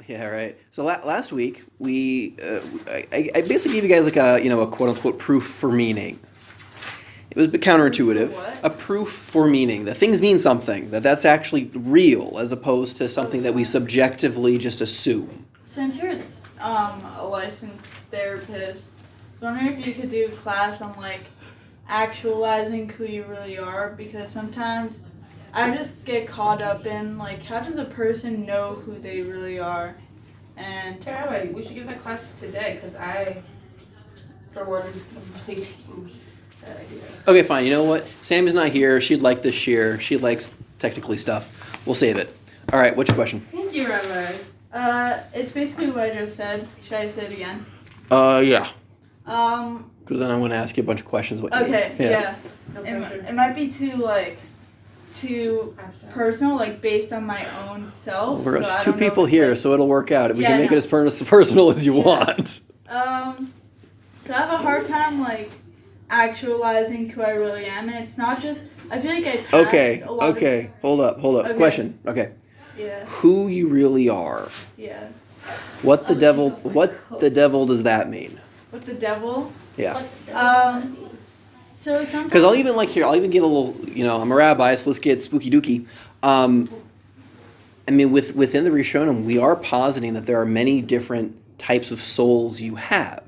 Yeah, right. So last week I basically gave you guys like a quote unquote proof for meaning. It was a bit counterintuitive. What? A proof for meaning that things mean something, that's actually real, as opposed to something that we subjectively just assume. Since you're a licensed therapist, I was wondering if you could do a class on like actualizing who you really are, because sometimes I just get caught up in like, how does a person know who they really are? And Tara, we should give that class today, because I, for one, am really taking that idea. Okay, fine. You know what? Sam is not here. She'd like this year. She likes technically stuff. We'll save it. All right, what's your question? Thank you, Rabbi. it's basically what I just said. Should I say it again? Yeah. Um, Because then I'm going to ask you a bunch of questions. okay, yeah. No It, pressure. it might be too Abstract. personal, like based on my own self. We're so I two don't know if people it's, here, like- so it'll work out. We Yeah, can I make know. it as personal as you Yeah. want. So I have a hard time like actualizing who I really am, and it's not just. I feel like I passed Okay, a lot okay. Hold up. Okay. Question. Okay. of. Yeah, Who you really are. yeah. What the Oh, devil? take off my What coat. the devil does that mean? With the devil. Yeah. So sometimes. Because I'll even get a little. I'm a rabbi, so let's get spooky dooky. I mean, within the Rishonim, we are positing that there are many different types of souls you have.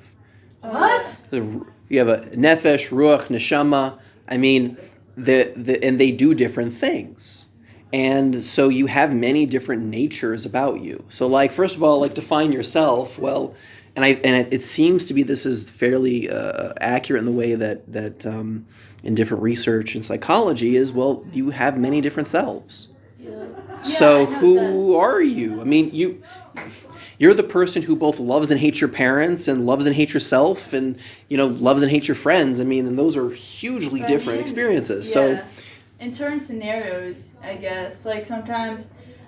What? You have a nefesh, ruach, neshama. I mean, and they do different things. And so you have many different natures about you. So, like, first of all, like, define yourself. Well, it seems to be this is fairly accurate in the way that in different research in psychology is, well, you have many different selves. Yeah. So I know who are you? I mean, you're the person who both loves and hates your parents and loves and hates yourself and, loves and hates your friends. I mean, and those are hugely But different in- experiences. Yeah. So, in certain scenarios, I guess, like sometimes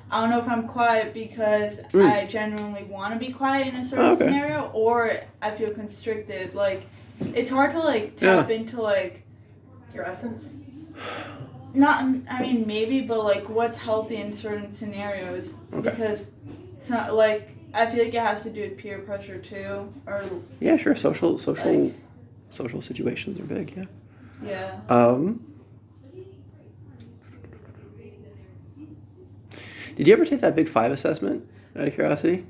I don't know if I'm quiet because I genuinely want to be quiet in a certain scenario, or I feel constricted. Like, it's hard to like tap into like Your essence? not. I mean, maybe, but like what's healthy in certain scenarios, Okay. because it's not like. I feel like it has to do with peer pressure too, or yeah, sure. Social situations are big, yeah. yeah. Did you ever take that Big Five assessment, out of curiosity?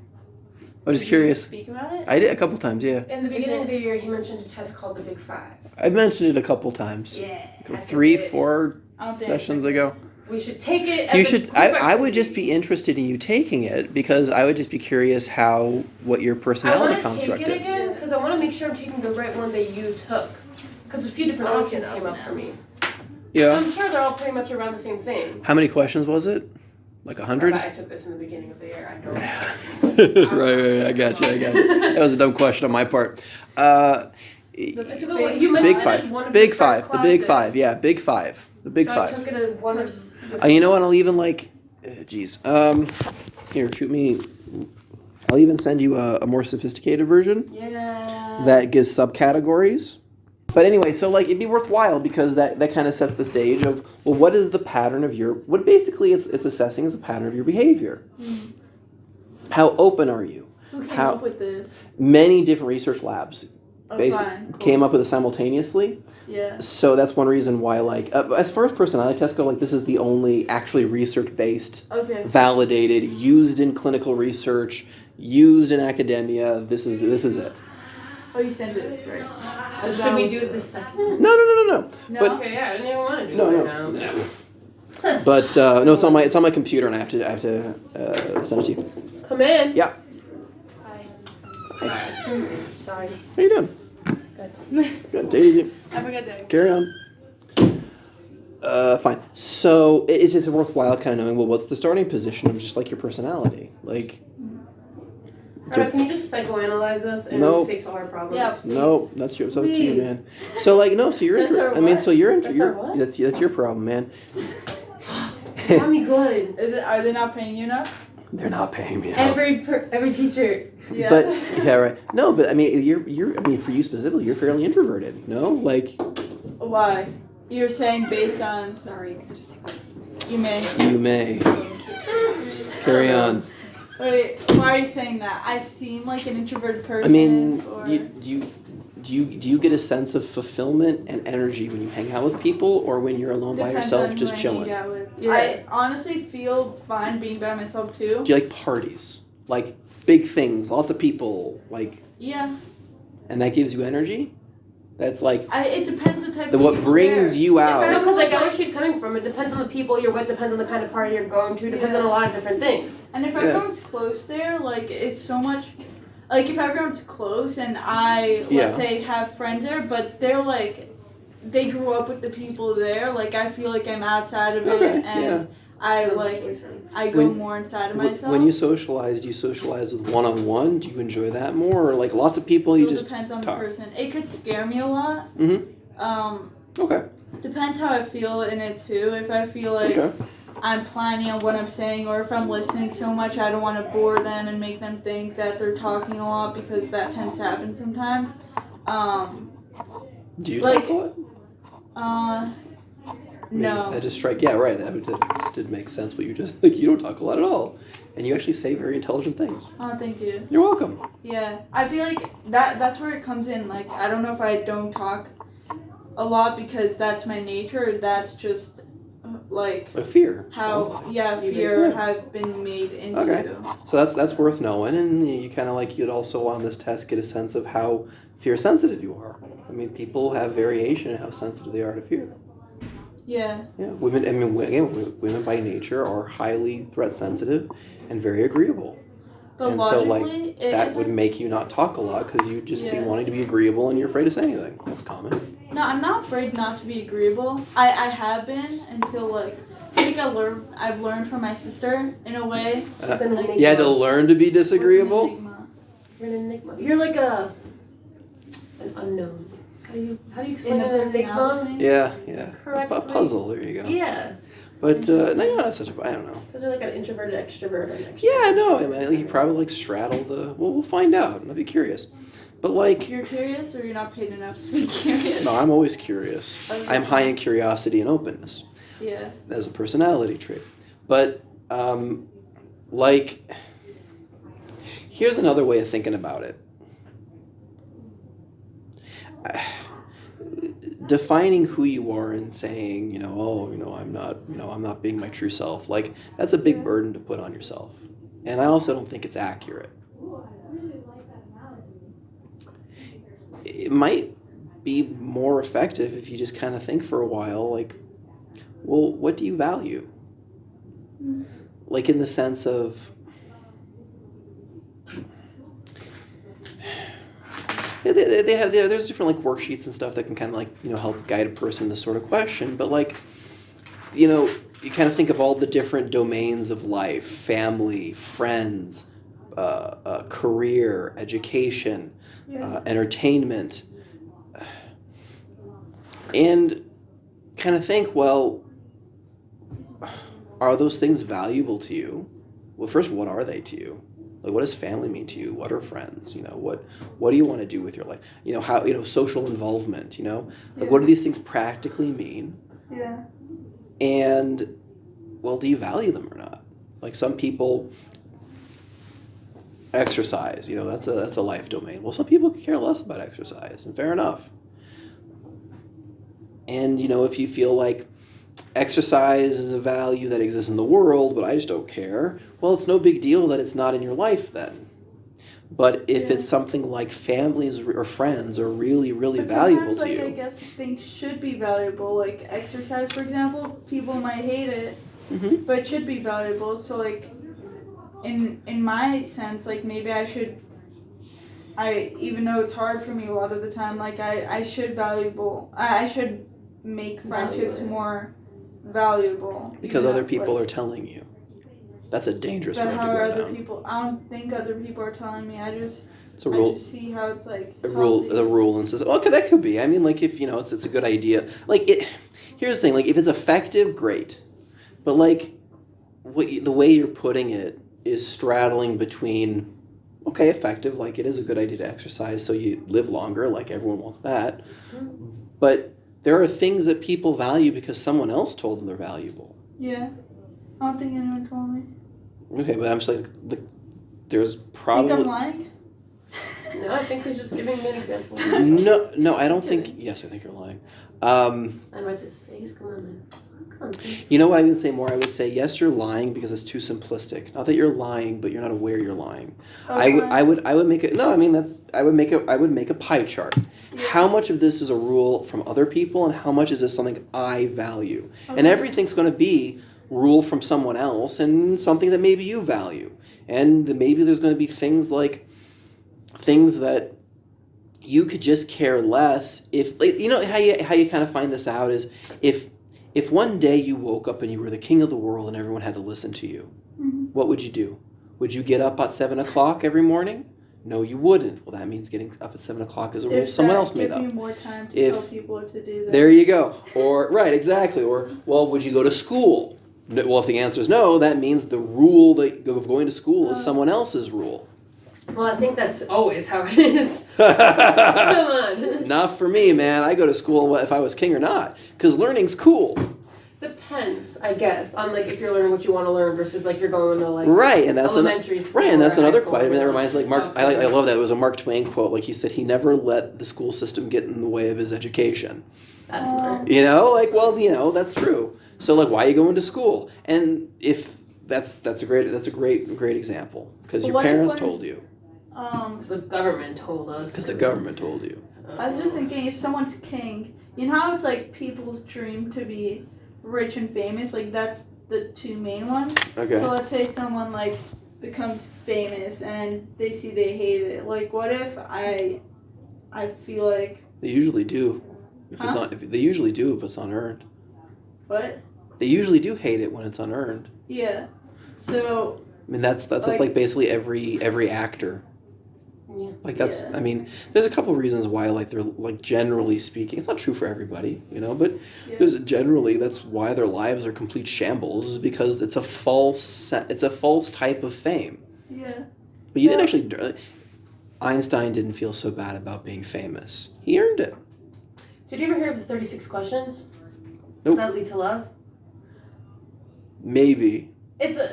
I was just curious. Speak about it. I did a couple times, yeah. In the beginning of the year, he mentioned a test called the Big Five. I mentioned it a couple times. Yeah. 3, 4 I don't think I sessions took it. ago. We should take it as You a should. group I would activity. just be interested in you taking it because I would just be curious what your I personality want to take construct it is. again because I want to make sure I'm taking the right one that you took. Because a few different I'll look options it up came up now. for me. So Yeah. I'm sure they're all pretty much around the same thing. How many questions was it? Like 100? But I took this in the beginning of the year. I don't. right. I got you. That was a dumb question on my part. It's a good one. You Big mentioned it as Five. one of Big your Five. first The Big classes. Five. Yeah, Big Five. The Big So Five. I took it as one of. You know what? I'll even here, shoot me. I'll even send you a more sophisticated version Yeah. that gives subcategories. But anyway, so it'd be worthwhile because that kind of sets the stage of, well, what is the pattern of what basically it's assessing is the pattern of your behavior. How open are you? Who came up with this? Many different research labs Fine. Cool. came up with it simultaneously. Yeah. So that's one reason why, as far as personality tests go, this is the only actually research-based, Okay. validated, used in clinical research, used in academia. This is it. Oh, you sent it, right? Should we do it the second? No. No. But Okay, yeah, I didn't even want to do no, it no. right now. But no, it's on my computer, and I have to send it to you. Come in. Yeah. Hi. Sorry. How you doing? Good. Take it easy. Have a good day. Carry on. Fine. So it's just worthwhile kind of knowing, well, what's the starting position of just your personality? Alright, can you just psychoanalyze us and Nope. fix all our problems? Yeah. No, that's your. It's up to you, Please. man. So no, so you're That's our I mean, what? so you're That's you're our what? that's your problem, man. Got me good. Are they not paying you enough? They're not paying me enough. Every teacher. Yeah. But yeah, right. No, but I mean, I mean, for you specifically, you're fairly introverted. No, Why? You're saying based on Sorry, can I just take this? you may. you may carry on. Wait, why are you saying that? I seem like an introverted person. I mean, or... do you get a sense of fulfillment and energy when you hang out with people, or when you're alone by Depends yourself on just who I chilling? hang out with. Yeah. I honestly feel fine being by myself too. Do you like parties? Like big things, lots of people, like, Yeah. and that gives you energy? That's like It depends the type of what people brings there. you If out. No, because like everyone's, where she's coming from, it depends on the people you're with, depends on the kind of party you're going to, depends on a lot of different things. And if everyone's close there, like it's so much. Like if everyone's close and I let's say have friends there, but they're like they grew up with the people there. Like I feel like I'm outside of it, and I go more inside of myself. When you socialize, do you socialize with one-on-one? Do you enjoy that more, or like lots of people? You just depends on talk? the person. It could scare me a lot. Mm-hmm. Okay. Depends how I feel in it too. If I feel like I'm planning on what I'm saying, or if I'm listening so much, I don't want to bore them and make them think that they're talking a lot, because that tends to happen sometimes. Do you talk a lot? No. That just strike. Yeah, right. That just did make sense. But you just like you don't talk a lot at all, and you actually say very intelligent things. Oh, thank you. You're welcome. Yeah, I feel like that's where it comes in. Like I don't know if I don't talk a lot because that's my nature. Or that's just like A fear. how fear have been made into. Okay. So that's worth knowing, and you kind of like you'd also on this test get a sense of how fear sensitive you are. I mean, people have variation in how sensitive they are to fear. Yeah. Yeah, women. I mean, again, women by nature are highly threat sensitive and very agreeable. But and so, like, logically, that would make you not talk a lot because you just be wanting to be agreeable and you're afraid to say anything. That's common. No, I'm not afraid not to be agreeable. I have been until like I think I've learned from my sister in a way. You had to learn to be disagreeable. You're an enigma. You're like an unknown. How do you explain an enigma? Yeah. Correctly. A puzzle. There you go. Yeah. But no, you're not such a. I don't know. Because you're like an introverted extrovert. Yeah, no. I mean, you probably like straddle the. Well, we'll find out. I'll be curious. But like. You're curious, or you're not paid enough to be curious? No, I'm always curious. Okay. I'm high in curiosity and openness. Yeah. As a personality trait, but like, here's another way of thinking about it. Defining who you are and saying, I'm not being my true self. Like, that's a big burden to put on yourself. And I also don't think it's accurate. It might be more effective if you just kind of think for a while, like, well, what do you value? Like, in the sense of, there's different like worksheets and stuff that can kind of like help guide a person in this sort of question, but like you kind of think of all the different domains of life: family, friends, career, education, entertainment, and kind of think, well, are those things valuable to you? Well, first, what are they to you? Like, what does family mean to you? What are friends? What do you want to do with your life? How, social involvement, like, what do these things practically mean? Yeah. And, well, do you value them or not? Like, some people exercise, that's a life domain. Well, some people care less about exercise, and fair enough. And, if you feel like exercise is a value that exists in the world, but I just don't care, well, it's no big deal that it's not in your life then. But if it's something like families or friends are really, really valuable to you. I guess things should be valuable. Like exercise, for example, people might hate it, but it should be valuable. So, like, in my sense, like, maybe even though it's hard for me a lot of the time, like, I should make friendships more valuable. Because other people are telling you. That's a dangerous road to go down. But how are other people? I don't think other people are telling me. It's a rule. I just see how it's like a rule and says, okay, that could be. I mean, like, if it's a good idea. Like, here's the thing. Like, if it's effective, great. But like, the way you're putting it is straddling between, okay, effective. Like, it is a good idea to exercise so you live longer. Like, everyone wants that. But there are things that people value because someone else told them they're valuable. Yeah. I don't think anyone told me. Okay, but I'm just like, there's Think probably... I'm lying? No, I think he's just giving me an example. No, I don't think... Yes, I think you're lying. I went to his face. Come on, man. Come on. You know what I would say more? I would say, yes, you're lying because it's too simplistic. Not that you're lying, but you're not aware you're lying. Okay. I would make it... No, I mean, I would make a pie chart. Yeah. How much of this is a rule from other people and how much is this something I value? Okay. And everything's going to be rule from someone else and something that maybe you value. And maybe there's going to be things that you could just care less if, like, you know how you kind of find this out is if one day you woke up and you were the king of the world and everyone had to listen to you, what would you do? Would you get up at 7 o'clock every morning? No, you wouldn't. Well, that means getting up at 7 o'clock is a rule someone else made up. Give me more time to tell people what to do. There you go. Or, right, exactly. Or, well, would you go to school? Well, if the answer is no, that means the rule of going to school is someone else's rule. Well, I think that's always how it is. Come on. Not for me, man. I go to school if I was king or not. Because learning's cool. Depends, I guess, on like if you're learning what you want to learn versus like you're going to like right, and that's elementary school. Right, and that's or another high quote. I mean, that school. reminds me, like Mark. I love that. It was a Mark Twain quote. Like he said, he never let the school system get in the way of his education. That's smart. You know, like, well, you know, that's true. So, like, why are you going to school? And if that's a great example because your parents told you. Because the government told us. Because the government told you. I was just thinking, if someone's king, you know how it's like people's dream to be rich and famous? Like, that's the two main ones. Okay. So let's say someone, like, becomes famous and they see they hate it. Like, what if I feel like... They usually do. They usually do if it's unearned. What? They usually do hate it when it's unearned. Yeah. So... I mean, that's like basically every actor. Yeah. Like that's, Yeah. I mean, there's a couple reasons why, like, they're, like, generally speaking, it's not true for everybody, you know, but there's generally, that's why their lives are complete shambles, is because it's a false type of fame. Yeah. But you didn't actually, Einstein didn't feel so bad about being famous. He earned it. Did you ever hear of the 36 questions? Nope. That lead to love? Maybe.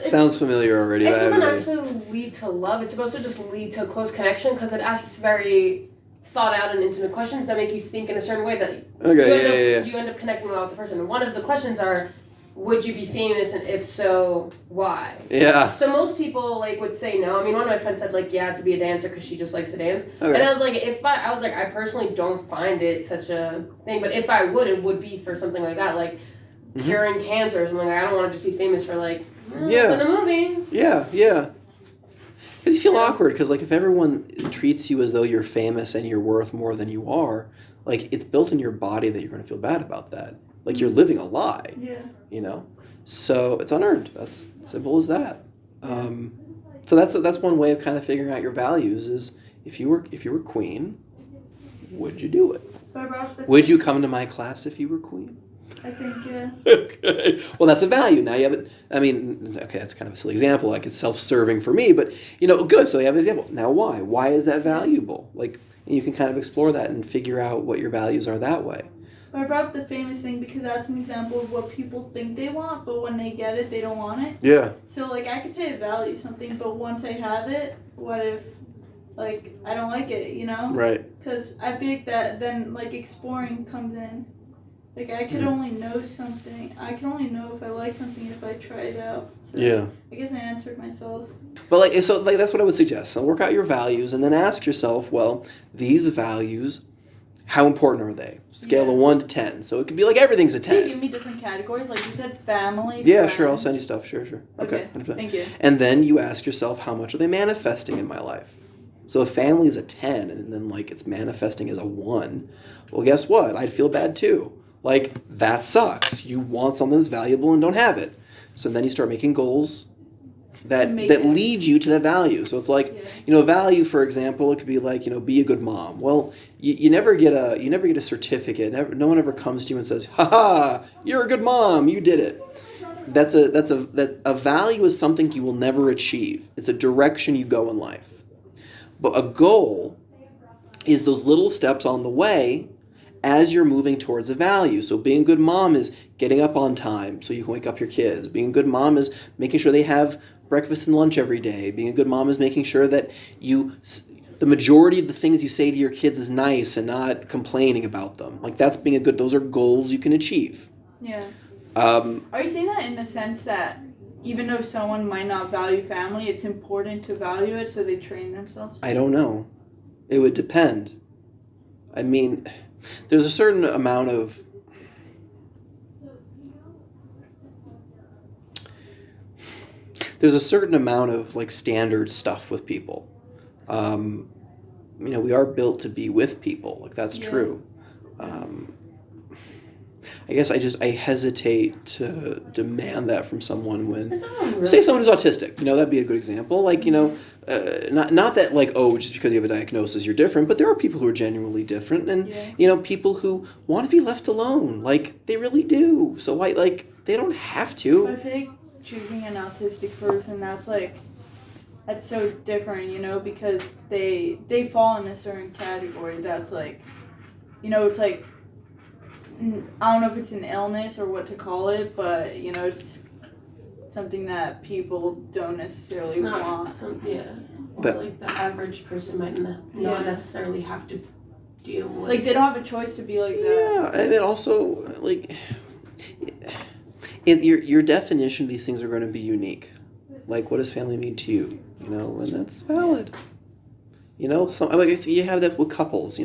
Sounds familiar already. It doesn't actually lead to love. It's supposed to just lead to close connection because it asks very thought out and intimate questions that make you think in a certain way that you end up connecting a lot with the person. And one of the questions are, would you be famous, and if so, why? Yeah. So most people like would say no. I mean, one of my friends said like, yeah, to be a dancer because she just likes to dance. Okay. And I was like, I personally don't find it such a thing, but if I would, it would be for something like that, like curing cancer or something. Like, I don't want to just be famous for like. It's in a movie. Yeah. Because you feel awkward, because, like, if everyone treats you as though you're famous and you're worth more than you are, like, it's built in your body that you're going to feel bad about that. Like, you're living a lie. Yeah. You know? So it's unearned. That's simple as that. So that's one way of kind of figuring out your values is if you were queen, would you do it? Would you come to my class if you were queen? I think, yeah. Okay. Well, that's a value. Now you have it. I mean, okay, that's kind of a silly example. Like, it's self-serving for me, but, you know, good. So you have an example. Now, why? Why is that valuable? Like, and you can kind of explore that and figure out what your values are that way. I brought up the famous thing because that's an example of what people think they want, but when they get it, they don't want it. Yeah. So, like, I could say I value something, but once I have it, what if, like, I don't like it, you know? Right. Because I feel like that then, like, exploring comes in. Like, I could only know something. I can only know if I like something if I try it out. So Yeah. I guess I answered myself. But, like, so, like, that's what I would suggest. So work out your values and then ask yourself, well, these values, how important are they? Scale of 1 to 10. So it could be like everything's a Can you 10. give me different categories? Like you said, family, Yeah, friends. sure. I'll send you stuff. Sure. Okay. 100%. Thank you. And then you ask yourself, how much are they manifesting in my life? So if family is a 10 and then, like, it's manifesting as a 1, well, guess what? I'd feel bad too. Like, that sucks. You want something that's valuable and don't have it. So then you start making goals that lead you to that value. So it's like, you know, value, for example, it could be like, you know, be a good mom. Well, you never get a certificate. No one ever comes to you and says, "Ha, you're a good mom. You did it." A value is something you will never achieve. It's a direction you go in life. But a goal is those little steps on the way, as you're moving towards a value. So being a good mom is getting up on time so you can wake up your kids. Being a good mom is making sure they have breakfast and lunch every day. Being a good mom is making sure that the majority of the things you say to your kids is nice and not complaining about them. Like that's being a good, those are goals you can achieve. Yeah. Are you saying that in the sense that even though someone might not value family, it's important to value it so they train themselves? I don't know. It would depend. I mean, there's a certain amount of like standard stuff with people. We are built to be with people. Like that's true. I guess I hesitate to demand that from someone when say someone who's autistic. That'd be a good example. Like not that like just because you have a diagnosis you're different, but there are people who are genuinely different, and people who want to be left alone. Like they really do. So why they don't have to. I think choosing an autistic person that's so different, because they fall in a certain category that's it's like I don't know if it's an illness or what to call it, but it's something that people don't necessarily want. Like the average person might not necessarily have to deal with. Like they don't have a choice to be like that. Yeah, and it also your definition of these things are going to be unique. Like, what does family mean to you? And that's valid. You have that with couples.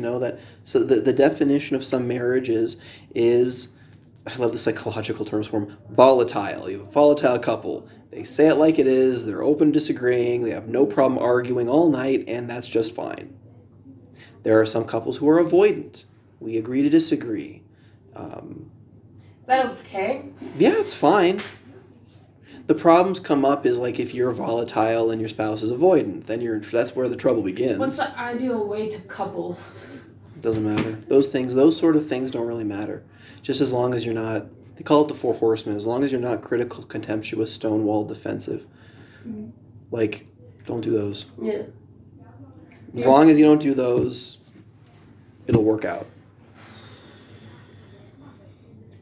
So the definition of some marriage is I love the psychological terms for them, volatile. You have a volatile couple. They say it like it is. They're open to disagreeing. They have no problem arguing all night, and that's just fine. There are some couples who are avoidant. We agree to disagree. Is that okay? Yeah, it's fine. The problems come up is if you're volatile and your spouse is avoidant, then that's where the trouble begins. What's the ideal way to couple? Doesn't matter. Those sort of things don't really matter. Just as long as you're not, they call it the 4 horsemen, as long as you're not critical, contemptuous, stonewalled, defensive. Mm-hmm. Don't do those. Yeah. As long as you don't do those, it'll work out.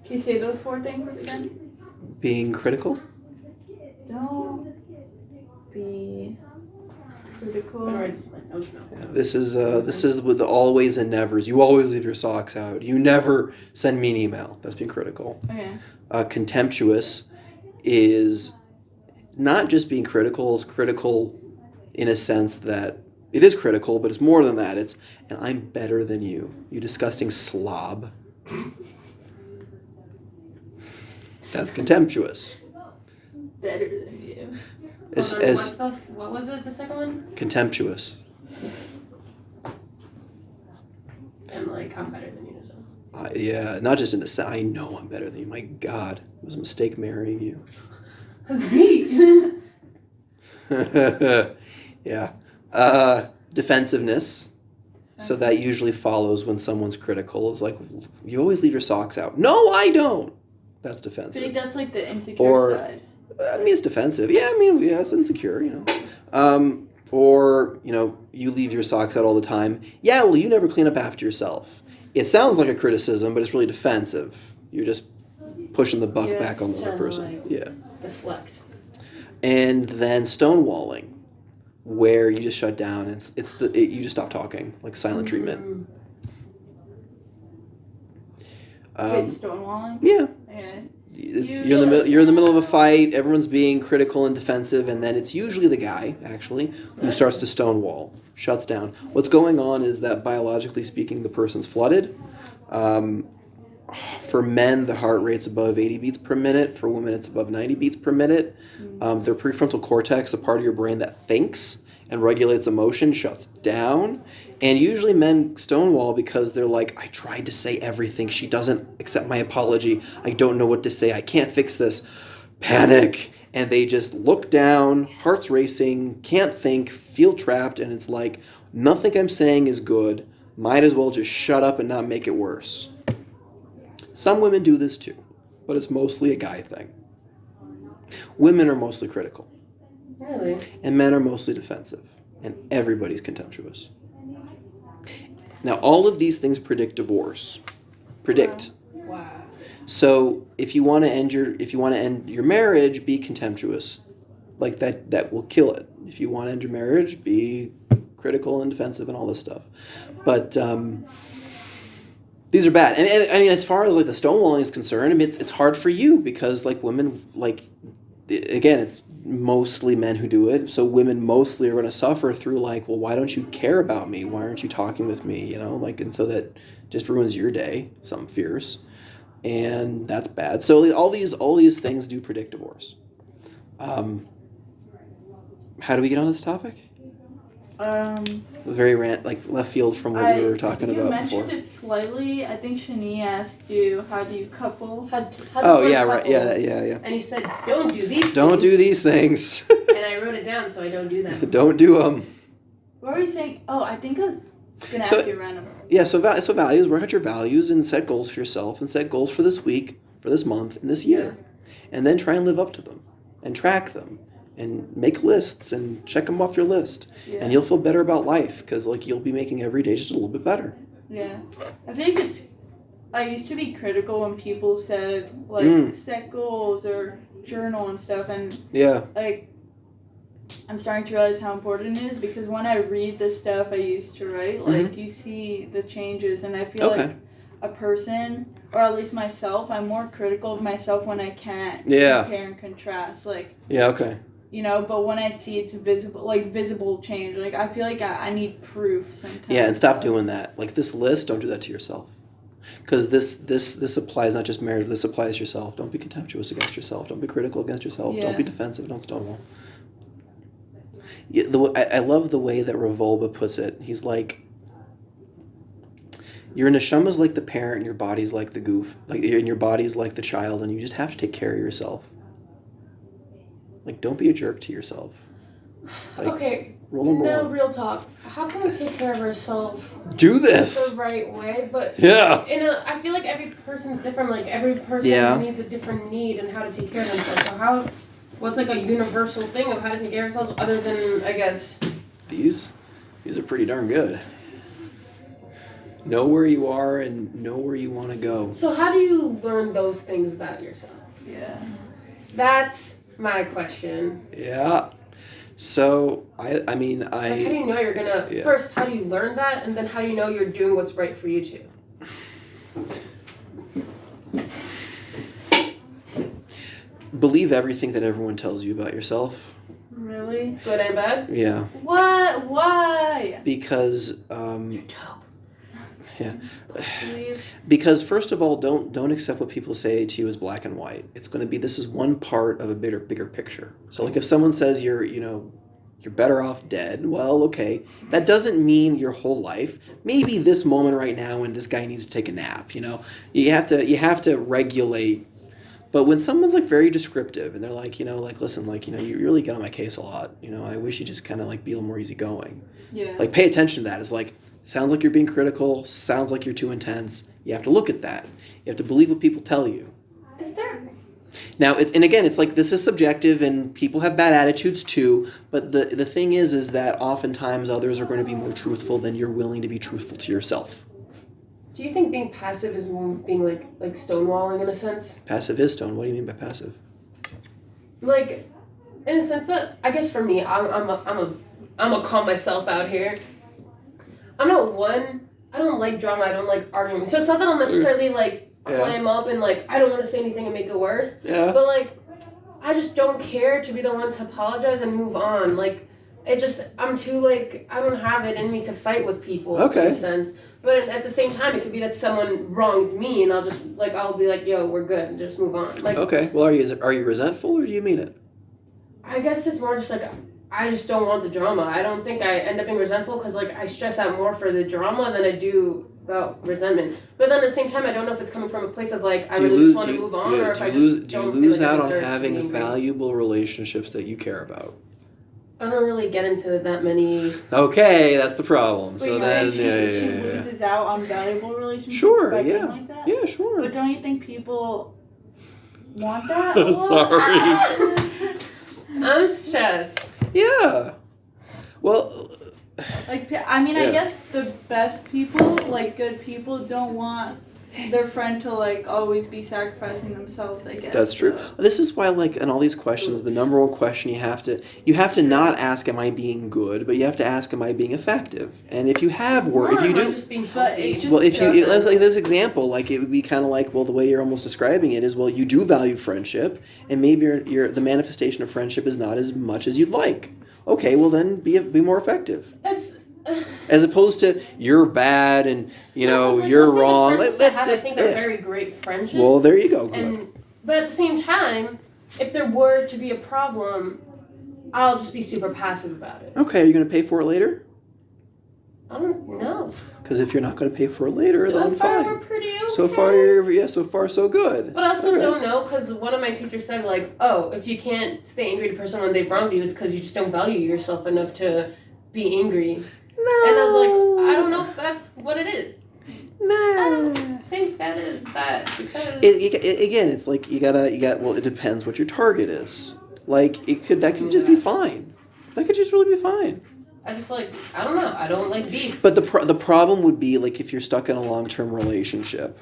Can you say those 4 things again? Being critical. Don't be critical. This is with the always and nevers. You always leave your socks out. You never send me an email. That's being critical. Okay. Contemptuous is not just being critical. It's critical in a sense that it is critical, but it's more than that. And I'm better than you. You disgusting slob. That's contemptuous. Better than you. What was it, the second one? Contemptuous. And I'm better than you, so. Yeah, not just in the sense, I know I'm better than you. My God, it was a mistake marrying you. Hazit. Yeah. Defensiveness. So that usually follows when someone's critical. It's you always leave your socks out. No, I don't. That's defensive. I think that's the insecure side. I mean, it's defensive. Yeah, it's insecure, Or, you leave your socks out all the time. Yeah, well, you never clean up after yourself. It sounds like a criticism, but it's really defensive. You're just pushing the buck back on the other person. Deflect. And then stonewalling, where you just shut down. You just stop talking, like silent treatment. Stonewalling? Yeah. You're in the middle of a fight. Everyone's being critical and defensive, and then it's usually the guy actually who starts to stonewall, shuts down. What's going on is that biologically speaking, the person's flooded. For men, the heart rate's above 80 beats per minute. For women, it's above 90 beats per minute. Their prefrontal cortex, the part of your brain that thinks and regulates emotion, shuts down. And usually men stonewall because they're I tried to say everything. She doesn't accept my apology. I don't know what to say. I can't fix this. Panic. And they just look down, heart's racing, can't think, feel trapped, and it's nothing I'm saying is good. Might as well just shut up and not make it worse. Some women do this too, but it's mostly a guy thing. Women are mostly critical. Really? And men are mostly defensive. And everybody's contemptuous. Now, all of these things predict divorce. Predict. Wow. So if you want to end your marriage, be contemptuous. Like that will kill it. If you want to end your marriage, be critical and defensive and all this stuff. But these are bad. And I mean, as far as like the stonewalling is concerned, I mean, it's hard for you because like women, like, again, it's mostly men who do it. So women mostly are going to suffer through like, well, why don't you care about me? Why aren't you talking with me? You know, like, and so that just ruins your day, something fierce. And that's bad. So all these things do predict divorce. How do we get on this topic? It was very left field from what we were talking about before. You mentioned it slightly. I think Shani asked you, how do you couple? Oh yeah, right. Yeah. And he said, don't do these. Don't do these things. And I wrote it down, so I don't do them. Don't do them. What were you saying? Oh, I think I was gonna ask you random. Yeah. So values. Work out your values and set goals for yourself, and set goals for this week, for this month, and this year, and then try and live up to them, and track them. And make lists and check them off your list. Yeah. And you'll feel better about life because like you'll be making every day just a little bit better. Yeah. I think I used to be critical when people said like set goals or journal and stuff, and like I'm starting to realize how important it is because when I read the stuff I used to write, like you see the changes, and I feel like a person, or at least myself, I'm more critical of myself when I can't compare and contrast. Like you know, but when I see it's visible change, like I feel like I need proof sometimes. Yeah, and stop doing that. Like this list, don't do that to yourself. Because this applies not just marriage, this applies to yourself. Don't be contemptuous against yourself. Don't be critical against yourself. Don't be defensive. Don't stonewall. Yeah, I love the way that Revolba puts it. He's like, your neshama's like the parent, and your body's like the goof. And your body's like the child, and you just have to take care of yourself. Like, don't be a jerk to yourself. Like, okay, real talk. How can we take care of ourselves? Do this! The right way, but I feel like every person's different. Like, every person needs a different need and how to take care of themselves. So what's like a universal thing of how to take care of ourselves other than, I guess... These are pretty darn good. Know where you are and know where you want to go. So how do you learn those things about yourself? Yeah. That's my question. Yeah. So, I mean, Like, how do you know you're gonna... First, how do you learn that? And then how do you know you're doing what's right for you too? Believe everything that everyone tells you about yourself. Really? Good and bad? Yeah. What? Why? Because, You're dope. Yeah. Because first of all, don't accept what people say to you as black and white. It's going to be, this is one part of a bigger picture. So like if someone says you're better off dead, well, okay. That doesn't mean your whole life. Maybe this moment right now when this guy needs to take a nap, you know. You have to regulate. But when someone's like very descriptive and they're like, listen, like, you really get on my case a lot. I wish you just kind of like be a little more easygoing. Yeah. Like pay attention to that. It's like, sounds like you're being critical, sounds like you're too intense. You have to look at that. You have to believe what people tell you. Is there... Now, it's like this is subjective and people have bad attitudes too, but the thing is that oftentimes others are going to be more truthful than you're willing to be truthful to yourself. Do you think being passive is being like stonewalling in a sense? Passive is stone. What do you mean by passive? Like, in a sense that, I guess for me, I'm a calm myself out here. I don't like drama, I don't like arguing. So it's not that I'll necessarily climb up and I don't want to say anything and make it worse. Yeah. But I just don't care to be the one to apologize and move on. I'm too I don't have it in me to fight with people. Okay. In a sense. But at the same time, it could be that someone wronged me and I'll just I'll be like, yo, we're good, and just move on. Okay. Well, are you resentful or do you mean it? I guess it's more just I just don't want the drama. I don't think I end up being resentful because I stress out more for the drama than I do about resentment. But then at the same time, I don't know if it's coming from a place of I really just want to move on, or if I just don't feel lose out on having valuable relationships that you care about. I don't really get into that many. Okay, that's the problem. Wait, so then, she loses out on valuable relationships. Sure, by being like that? Yeah, sure. But don't you think people want that? Sorry. I'm stressed. Yeah. Well. I guess the best people, good people, don't want their friend to like always be sacrificing themselves, I guess. That's true. This is why, like, in all these questions, the number one question you have to not ask, am I being good, but you have to ask, am I being effective? And if you have work, if you do, just being healthy. well, if you, let's like this example, like it would be kind of like, well, the way you're almost describing it is, well, you do value friendship, and maybe the manifestation of friendship is not as much as you'd like. Okay, well then be more effective. As opposed to you're bad and you're wrong. Let's just. I think they're very great friendships. Well, there you go. Good. But at the same time, if there were to be a problem, I'll just be super passive about it. Okay, are you going to pay for it later? I don't know. Because if you're not going to pay for it later, so then far fine. We're pretty okay. So far so good. But I also don't know, because one of my teachers said, like, oh, if you can't stay angry at a person when they've wronged you, it's because you just don't value yourself enough to be angry. No. And I was like, I don't know if that's what it is. No. I don't think that is that, because again, it's like well, it depends what your target is. Like that could just be fine. That could just really be fine. I don't know. I don't like beef. But the problem would be, like, if you're stuck in a long-term relationship,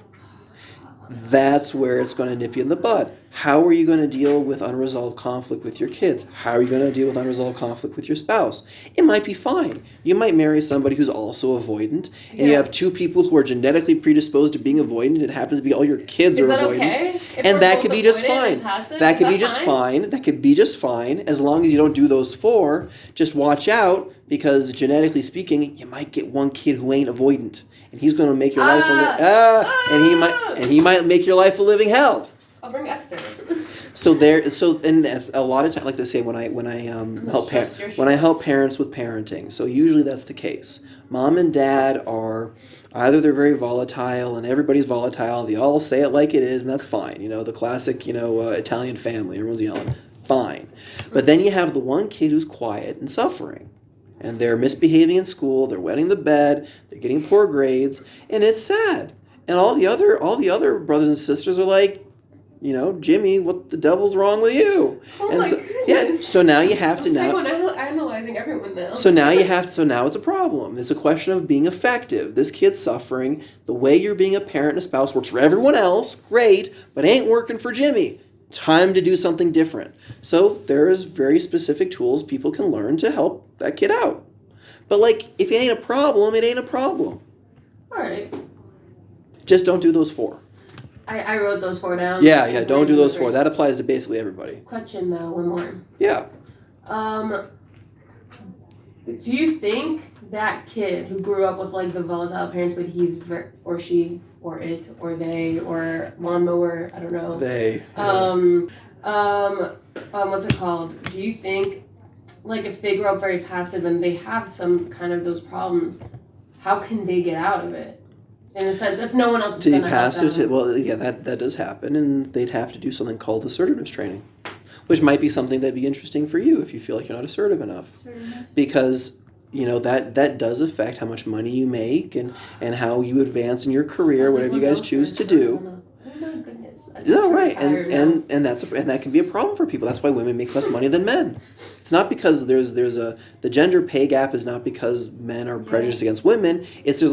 that's where it's going to nip you in the bud. How are you going to deal with unresolved conflict with your kids? How are you going to deal with unresolved conflict with your spouse? It might be fine. You might marry somebody who's also avoidant, and you have two people who are genetically predisposed to being avoidant, and it happens to be all your kids are avoidant. Okay? And that could be just fine. That could be just fine. That could be just fine, as long as you don't do those four. Just watch out, because genetically speaking, you might get one kid who ain't avoidant. And he's going to make your life and he might make your life a living hell. I'll bring Esther. And that's a lot of time, like they say, when I help parents with parenting. So usually that's the case. Mom and dad are either they're very volatile, and everybody's volatile. They all say it like it is, and that's fine. The classic Italian family. Everyone's yelling. Fine. But then you have the one kid who's quiet and suffering. And they're misbehaving in school, they're wetting the bed, they're getting poor grades, and it's sad. And all the other brothers and sisters are like, Jimmy, what the devil's wrong with you? Oh and my goodness. So now you have to analyzing everyone now. So now it's a problem. It's a question of being effective. This kid's suffering. The way you're being a parent and a spouse works for everyone else, great, but ain't working for Jimmy. Time to do something different. So there's very specific tools people can learn to help that kid out. But if it ain't a problem, it ain't a problem. All right. Just don't do those four. I wrote those four down. Yeah, don't do those four. That applies to basically everybody. Question though, one more. Yeah. Do you think that kid who grew up with the volatile parents, but he's or she or it or they or lawnmower, I don't know. They. What's it called? Do you think if they grow up very passive and they have some kind of those problems, how can they get out of it? In a sense, if no one else is going to help them. Well, yeah, that does happen, and they'd have to do something called assertiveness training, which might be something that'd be interesting for you if you feel like you're not assertive enough. Because, that does affect how much money you make and how you advance in your career, whatever you guys choose to do. Oh my goodness. No, right, and that can be a problem for people. That's why women make less money than men. It's not because the gender pay gap is not because men are prejudiced against women. There's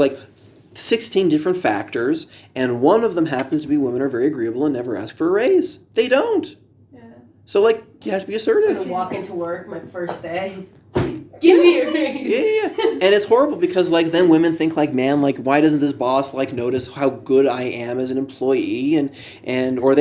16 different factors, and one of them happens to be women are very agreeable and never ask for a raise. They don't. Yeah. So you have to be assertive. I'm gonna walk into work my first day. Give me a raise. Yeah. And it's horrible because then women think man, why doesn't this boss notice how good I am as an employee, or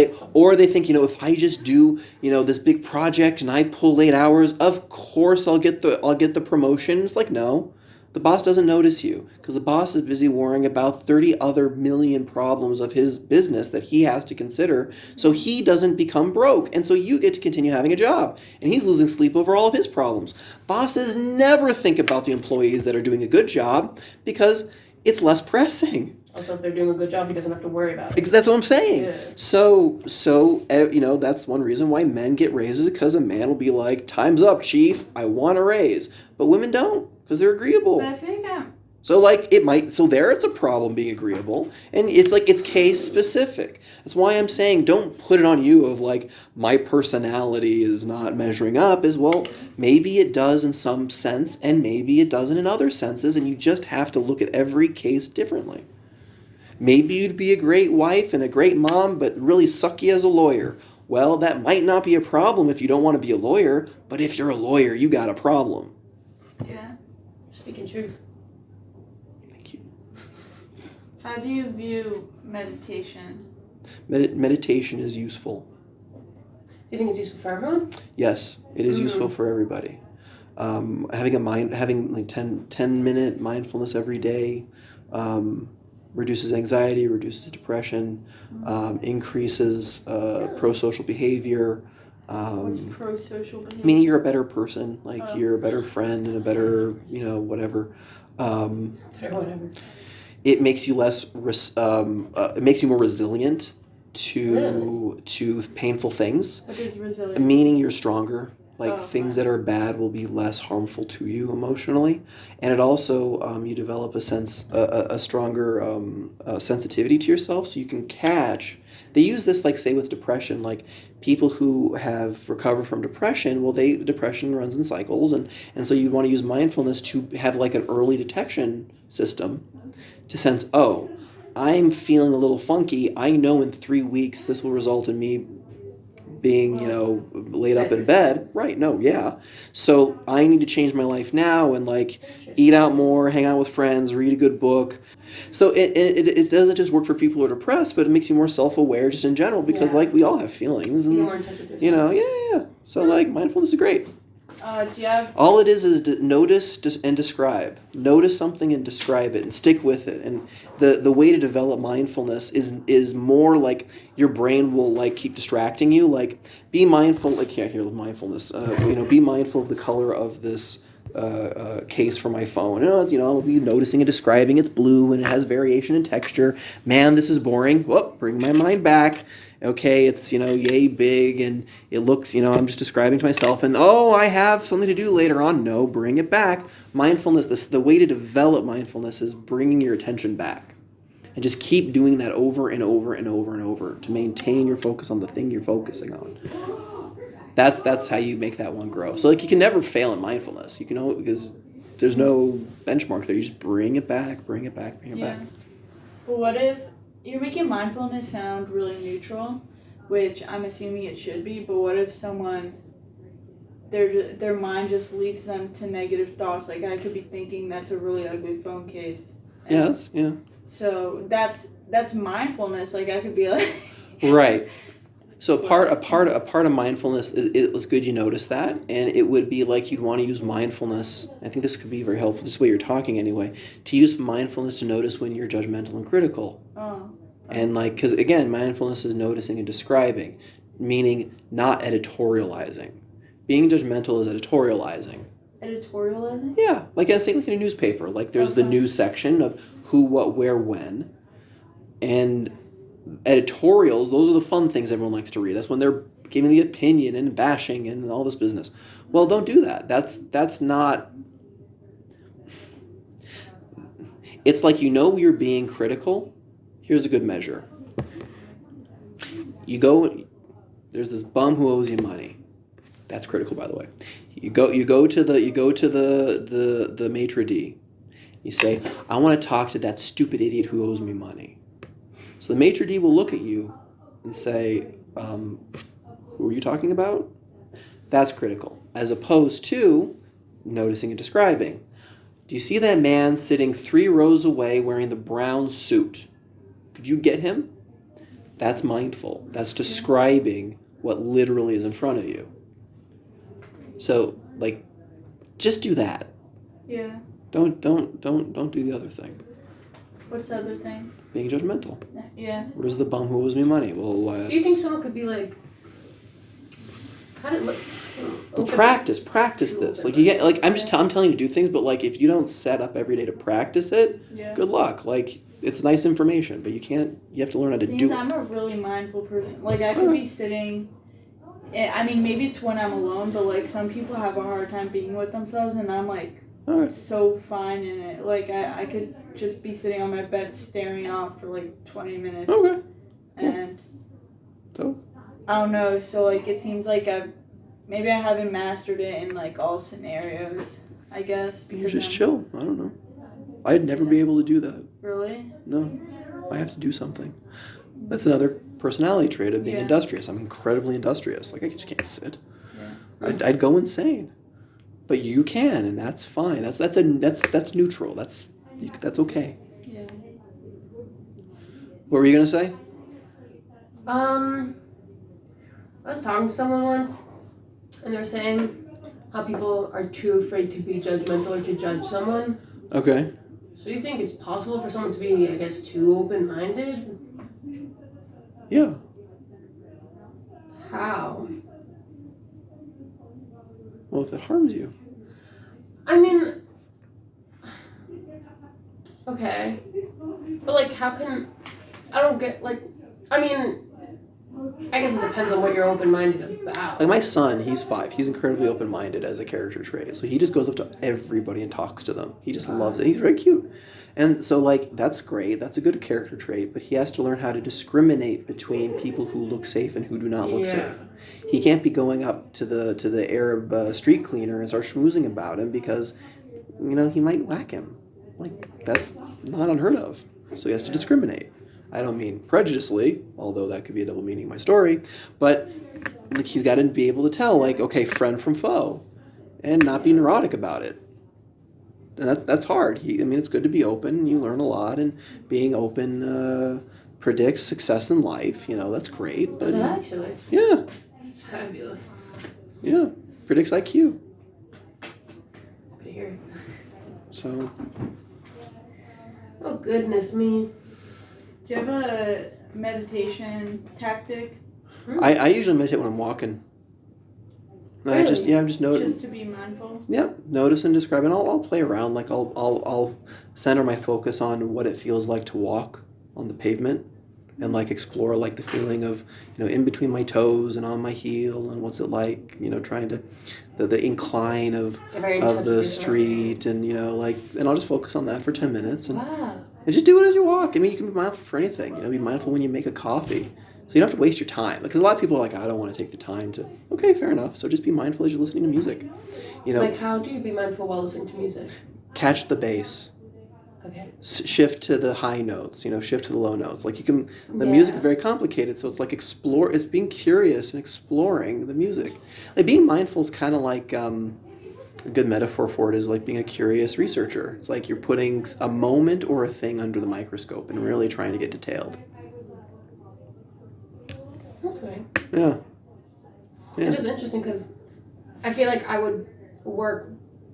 they think, if I just do, this big project and I pull late hours, of course I'll get the promotion. It's no. The boss doesn't notice you because the boss is busy worrying about 30 other million problems of his business that he has to consider, so he doesn't become broke, and so you get to continue having a job, and he's losing sleep over all of his problems. Bosses never think about the employees that are doing a good job because it's less pressing. Also, if they're doing a good job, he doesn't have to worry about it. That's what I'm saying. Yeah. So that's one reason why men get raises, because a man will be like, time's up, chief, I want a raise. But women don't, because they're agreeable. But I think it's a problem being agreeable, and it's case specific. That's why I'm saying don't put it on you of my personality is not measuring up, maybe it does in some sense, and maybe it doesn't in other senses, and you just have to look at every case differently. Maybe you'd be a great wife and a great mom, but really sucky as a lawyer. Well, that might not be a problem if you don't want to be a lawyer, but if you're a lawyer, you got a problem. Yeah. Speaking truth. Thank you. How do you view meditation? Meditation is useful. Do you think it's useful for everyone? Yes, it is useful for everybody. Having like 10-minute mindfulness every day reduces anxiety, reduces depression, increases pro-social behavior. What's pro-social behavior? Meaning you're a better person, like you're a better friend and a better, whatever. Whatever. It makes you it makes you more resilient to painful things. What is resilient? Meaning you're stronger. Things that are bad will be less harmful to you emotionally, and it also you develop a stronger sensitivity to yourself, so you can catch. They use this say with depression, people who have recovered from depression. Well, depression runs in cycles, and so you want to use mindfulness to have an early detection system to sense, oh, I'm feeling a little funky. I know in 3 weeks this will result in me being, laid up in bed. Right, no, yeah. So I need to change my life now and eat out more, hang out with friends, read a good book. So it doesn't just work for people who are depressed, but it makes you more self-aware just in general because we all have feelings. And, more in touch with yourself. Yeah. So mindfulness is great. Do you have... All it is to notice and describe. Notice something and describe it and stick with it. And the way to develop mindfulness is more your brain will be distracting you. Be mindful. Here mindfulness. Be mindful of the color of this case for my phone. I'll be noticing and describing. It's blue and it has variation in texture. Man, this is boring. Well, bring my mind back. Okay, it's, yay big, and it looks, I'm just describing to myself, and, I have something to do later on. No, bring it back. Mindfulness, the way to develop mindfulness is bringing your attention back. And just keep doing that over and over and over and over to maintain your focus on the thing you're focusing on. That's how you make that one grow. So, you can never fail in mindfulness. You can because there's no benchmark there. You just bring it back, bring it back. But what if... You're making mindfulness sound really neutral, which I'm assuming it should be, but what if someone, their mind just leads them to negative thoughts? I could be thinking that's a really ugly phone case. Yes, yeah. So that's mindfulness. I could be Right. So a part of mindfulness it's good you notice that, and it would be you'd want to use mindfulness. I think this could be very helpful. This is the way you're talking anyway. To use mindfulness to notice when you're judgmental and critical. Oh. And because again, mindfulness is noticing and describing, meaning not editorializing. Being judgmental is editorializing. Editorializing? Yeah, in a newspaper. There's the news section of who, what, where, when, and editorials, those are the fun things everyone likes to read. That's when they're giving the opinion and bashing and all this business. Well, don't do that. That's not... It's you're being critical. Here's a good measure. There's this bum who owes you money. That's critical, by the way. You go to the maitre d'. You say, I want to talk to that stupid idiot who owes me money. So the maitre d' will look at you and say, who are you talking about? That's critical. As opposed to noticing and describing. Do you see that man sitting 3 rows away wearing the brown suit? Could you get him? That's mindful. That's describing what literally is in front of you. So, just do that. Yeah. Don't do the other thing. What's the other thing? Being judgmental. Yeah. Where's the bum who owes me money? Well, do you think someone could be how did it look? Practice this. You get I'm telling you to do things, but if you don't set up every day to practice it, good luck. It's nice information, but you have to learn how to do it. I'm a really mindful person. I could be sitting, maybe it's when I'm alone, but some people have a hard time being with themselves, and I'm so fine in it. I could just be sitting on my bed staring off for 20 minutes. Okay. And so I don't know, so it seems maybe I haven't mastered it in all scenarios, I guess. You're just chill. I don't know. I'd never be able to do that. Really? No. I have to do something. That's another personality trait of being Yeah. industrious. I'm incredibly industrious. Like, I just can't sit. Yeah. I'd go insane. But you can, and that's fine. That's neutral. That's okay. Yeah. What were you gonna say? I was talking to someone once, and they're saying how people are too afraid to be judgmental or to judge someone. Okay. So you think it's possible for someone to be, I guess, too open-minded? Yeah. How? Well, if it harms you. I mean, okay. But, like, how can... I don't get, like... I mean, I guess it depends on what you're open-minded about. Like my son, he's 5. He's incredibly open-minded as a character trait. So he just goes up to everybody and talks to them. He just loves it. He's very cute. And so, like, that's great. That's a good character trait. But he has to learn how to discriminate between people who look safe and who do not look safe. He can't be going up to the Arab street cleaner and start schmoozing about him because, he might whack him. Like, that's not unheard of. So he has to discriminate. I don't mean prejudicely, although that could be a double meaning in my story, but like, he's got to be able to tell, like, okay, friend from foe, and not be neurotic about it. And that's hard. It's good to be open. You learn a lot, and being open predicts success in life. That's great. But, Is it actually? Yeah. Fabulous. Yeah. Predicts IQ. Happy to hear it. So. Oh, goodness me. Do you have a meditation tactic? I usually meditate when I'm walking. Really? I'm just noticing. Just to be mindful? Yeah, notice and describe, and I'll play around. Like I'll center my focus on what it feels like to walk on the pavement, and like explore like the feeling of in between my toes and on my heel, and what's it like trying to the incline of the street, and and I'll just focus on that for 10 minutes, and Wow. and just do it as you walk. You can be mindful for anything. Be mindful when you make a coffee. So you don't have to waste your time. Because a lot of people are like, I don't want to take the time to... Okay, fair enough. So just be mindful as you're listening to music. Like, how do you be mindful while listening to music? Catch the bass. Okay. Shift to the high notes. Shift to the low notes. Like, you can... The music is very complicated, so it's like explore... It's being curious and exploring the music. Like, being mindful is kind of like... a good metaphor for it is like being a curious researcher. It's like you're putting a moment or a thing under the microscope and really trying to get detailed. Okay. Yeah. It's just interesting because I feel like I would work,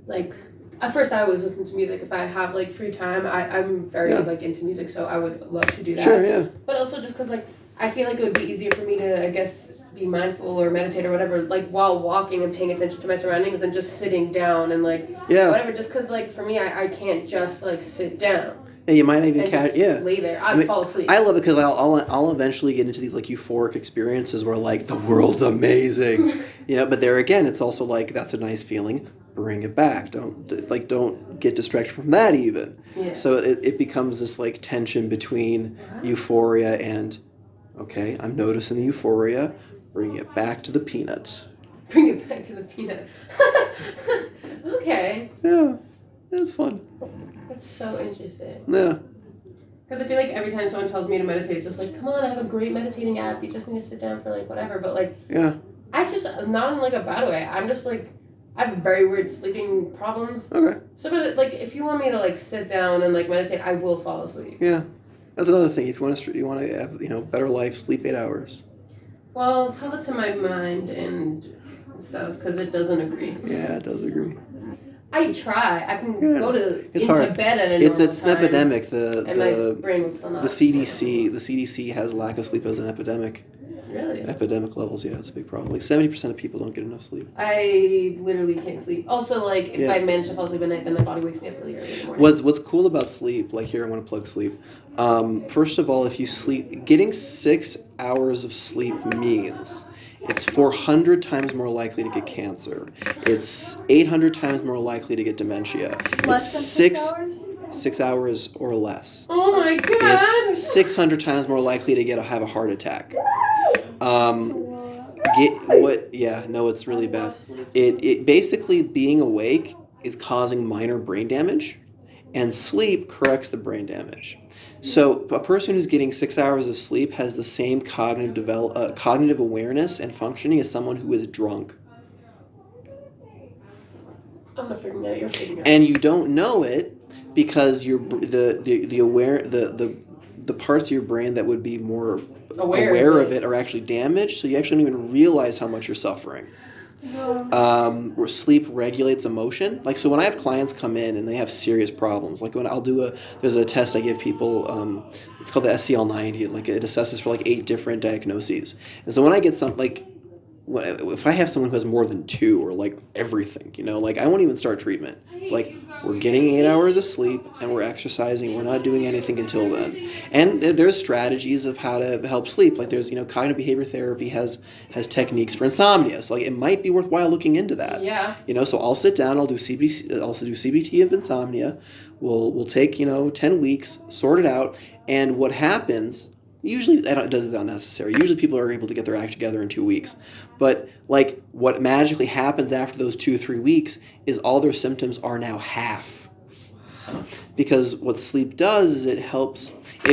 like, at first I always listen to music. If I have, like, free time, I'm very, like, into music, so I would love to do that. Sure, yeah. But also just because, like, I feel like it would be easier for me to, I guess, be mindful or meditate or whatever, like, while walking and paying attention to my surroundings than just sitting down and, like, whatever. Just because, like, for me, I can't just, like, sit down. And you might not even catch. Yeah. Lay there. I'd fall asleep. I love it because I'll eventually get into these like euphoric experiences where like the world's amazing, But there again, it's also like that's a nice feeling. Bring it back. Don't get distracted from that even. Yeah. So it becomes this like tension between euphoria and okay, I'm noticing the euphoria. Bring it back to the peanut. Bring it back to the peanut. Okay. Yeah, it's fun. That's so interesting. Yeah. Because I feel like every time someone tells me to meditate, it's just like, come on, I have a great meditating app. You just need to sit down for like whatever. But like, I just, not in like a bad way. I'm just like, I have very weird sleeping problems. Okay. So, but like, if you want me to like sit down and like meditate, I will fall asleep. Yeah. That's another thing. If you want to have, better life, sleep 8 hours. Well, tell it to my mind and stuff because it doesn't agree. Yeah, it does agree. I try. I can go into hard. bed at a normal It's an epidemic. My brain will still not. The CDC has lack of sleep as an epidemic. Really? Epidemic levels, yeah, it's a big problem. Like 70% of people don't get enough sleep. I literally can't sleep. Also, like, if I manage to fall asleep at night, then my body wakes me up really early in the morning. What's cool about sleep, like here I want to plug sleep. First of all, if you sleep, getting 6 hours of sleep means it's 400 times more likely to get cancer. It's 800 times more likely to get dementia. Less than 6 hours? 6 hours or less. Oh my god! It's 600 times more likely to have a heart attack. It's really bad. It basically being awake is causing minor brain damage, and sleep corrects the brain damage. So a person who's getting 6 hours of sleep has the same cognitive awareness and functioning as someone who is drunk. I'm not figuring out. You're figuring out. And you don't know it because the parts of your brain that would be more aware of it are actually damaged, so you actually don't even realize how much you're suffering. Where sleep regulates emotion. Like, so when I have clients come in and they have serious problems, like when there's a test I give people, it's called the SCL90, like it assesses for like 8 different diagnoses. And so when I get if I have someone who has more than 2 or like everything, like I won't even start treatment. It's like, we're getting 8 hours of sleep and we're exercising. We're not doing anything until then. And there's strategies of how to help sleep. Like there's, cognitive behavior therapy has techniques for insomnia. So like it might be worthwhile looking into that. Yeah. So I'll sit down, I'll do CBT of insomnia. We'll take, 10 weeks, sort it out. And what happens, usually it does it unnecessary. Usually people are able to get their act together in 2 weeks. But like what magically happens after those 2-3 weeks is all their symptoms are now half. Because what sleep does is it